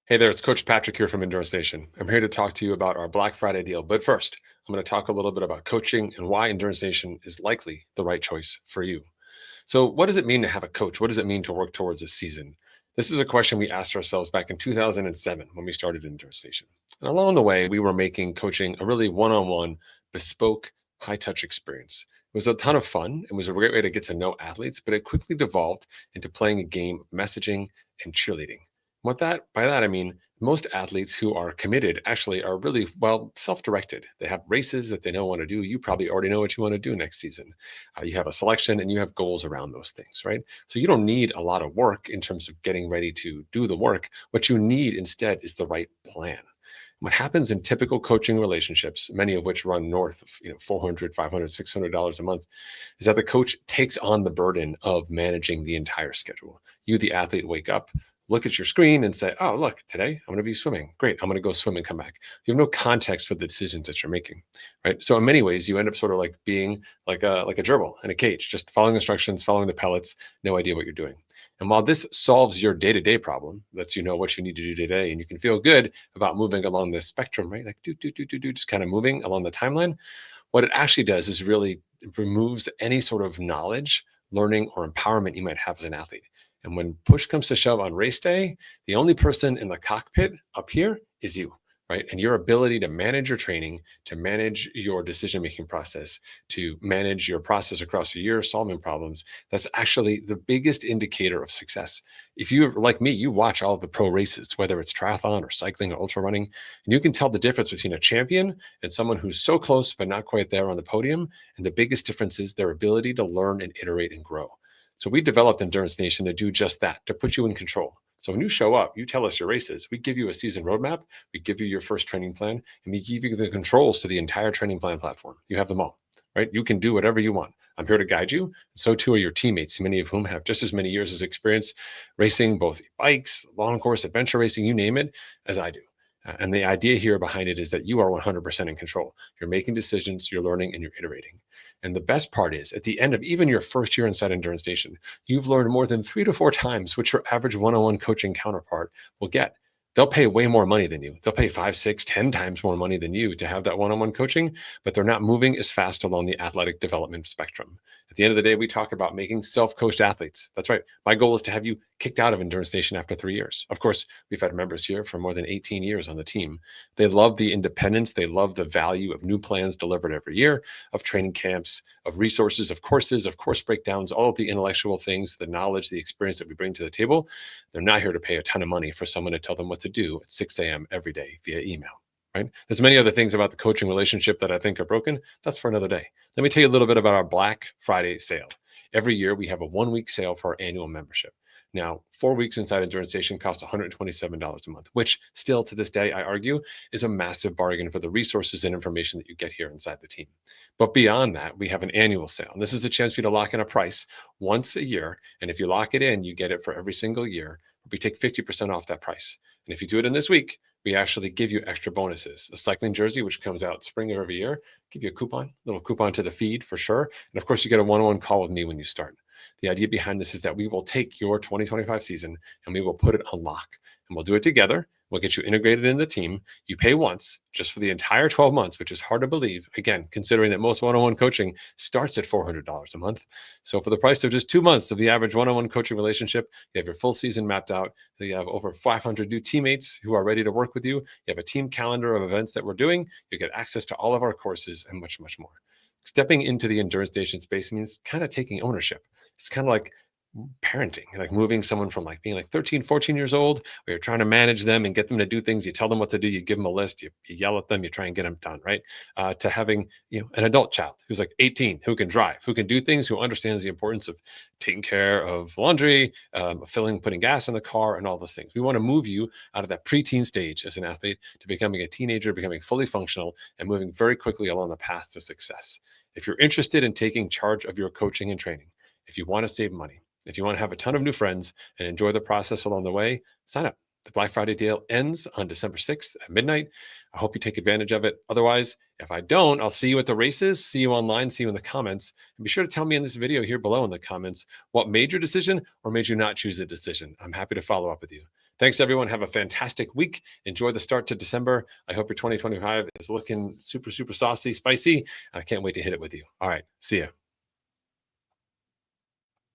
Hey there, it's Coach Patrick here from Endurance Nation. I'm here to talk to you about our Black Friday deal. But first, I'm going to talk a little bit about coaching and why Endurance Nation is likely the right choice for you. So, what does it mean to have a coach? What does it mean to work towards a season? This is a question we asked ourselves back in 2007 when we started Endurance Nation. And along the way, we were making coaching a really one on one, bespoke, high touch experience. It was a ton of fun. It was a great way to get to know athletes, but it quickly devolved into playing a game of messaging and cheerleading. By that I mean most athletes who are committed actually are really well self-directed. They have races that they know want to do. You probably already know what you want to do next season. You have a selection and you have goals around those things, right? So you don't need a lot of work in terms of getting ready to do the work. What you need instead is the right plan. What happens in typical coaching relationships, many of which run north of 400, 500, $600 a month, is that the coach takes on the burden of managing the entire schedule. You, the athlete, wake up, look at your screen and say, oh, look, today I'm going to be swimming. Great. I'm going to go swim and come back. You have no context for the decisions that you're making, right? So in many ways, you end up sort of like being like a gerbil in a cage, just following instructions, following the pellets, no idea what you're doing. And while this solves your day-to-day problem, lets you know what you need to do today, and you can feel good about moving along this spectrum, right? Like just kind of moving along the timeline. What it actually does is really removes any sort of knowledge, learning, or empowerment you might have as an athlete. And when push comes to shove on race day, the only person in the cockpit up here is you, right? And your ability to manage your training, to manage your decision making process, to manage your process across a year, solving problems, that's actually the biggest indicator of success. If you, like me, you watch all of the pro races, whether it's triathlon or cycling or ultra running, and you can tell the difference between a champion and someone who's so close but not quite there on the podium. And the biggest difference is their ability to learn and iterate and grow. So we developed Endurance Nation to do just that, to put you in control. So when you show up, you tell us your races. We give you a season roadmap. We give you your first training plan, and we give you the controls to the entire training plan platform. You have them all, right? You can do whatever you want. I'm here to guide you. So too are your teammates, many of whom have just as many years of experience racing both bikes, long course, adventure racing, you name it, as I do. And the idea here behind it is that you are 100% in control. You're making decisions, you're learning, and you're iterating. And the best part is, at the end of even your first year inside Endurance Nation, you've learned more than 3 to 4 times what your average one-on-one coaching counterpart will get. They'll pay way more money than you. They'll pay 5, 6, 10 times more money than you to have that one-on-one coaching, but they're not moving as fast along the athletic development spectrum. At the end of the day, we talk about making self-coached athletes. That's right. My goal is to have you kicked out of Endurance Nation after 3 years. Of course, we've had members here for more than 18 years on the team. They love the independence. They love the value of new plans delivered every year, of training camps, of resources, of courses, of course breakdowns, all of the intellectual things, the knowledge, the experience that we bring to the table. They're not here to pay a ton of money for someone to tell them what to do at 6 a.m. every day via email, right? There's many other things about the coaching relationship that I think are broken. That's for another day. Let me tell you a little bit about our Black Friday sale. Every year we have a 1-week sale for our annual membership. Now, 4 weeks inside Endurance Station costs $127 a month, which still to this day, I argue, is a massive bargain for the resources and information that you get here inside the team. But beyond that, we have an annual sale. And this is a chance for you to lock in a price once a year. And if you lock it in, you get it for every single year. We take 50% off that price. And if you do it in this week, we actually give you extra bonuses. A cycling jersey, which comes out spring of every year, give you a coupon, little coupon to the feed for sure. And of course, you get a one-on-one call with me when you start. The idea behind this is that we will take your 2025 season and we will put it on lock. And we'll do it together. We'll get you integrated in the team. You pay once just for the entire 12 months, which is hard to believe. Again, considering that most one-on-one coaching starts at $400 a month. So for the price of just 2 months of the average one-on-one coaching relationship, you have your full season mapped out. You have over 500 new teammates who are ready to work with you. You have a team calendar of events that we're doing. You get access to all of our courses and much, much more. Stepping into the Endurance Station space means kind of taking ownership. It's kind of like parenting, like moving someone from like being like 13, 14 years old, where you're trying to manage them and get them to do things. You tell them what to do, you give them a list, you yell at them, you try and get them done, right? To having an adult child who's like 18, who can drive, who can do things, who understands the importance of taking care of laundry, putting gas in the car, and all those things. We want to move you out of that preteen stage as an athlete to becoming a teenager, becoming fully functional, and moving very quickly along the path to success. If you're interested in taking charge of your coaching and training, if you want to save money, if you want to have a ton of new friends and enjoy the process along the way, sign up. The Black Friday deal ends on December 6th at midnight. I hope you take advantage of it. Otherwise, if I don't, I'll see you at the races, see you online, see you in the comments. And be sure to tell me in this video here below in the comments what made your decision or made you not choose a decision. I'm happy to follow up with you. Thanks, everyone. Have a fantastic week. Enjoy the start to December. I hope your 2025 is looking super, super saucy, spicy. I can't wait to hit it with you. All right. See ya.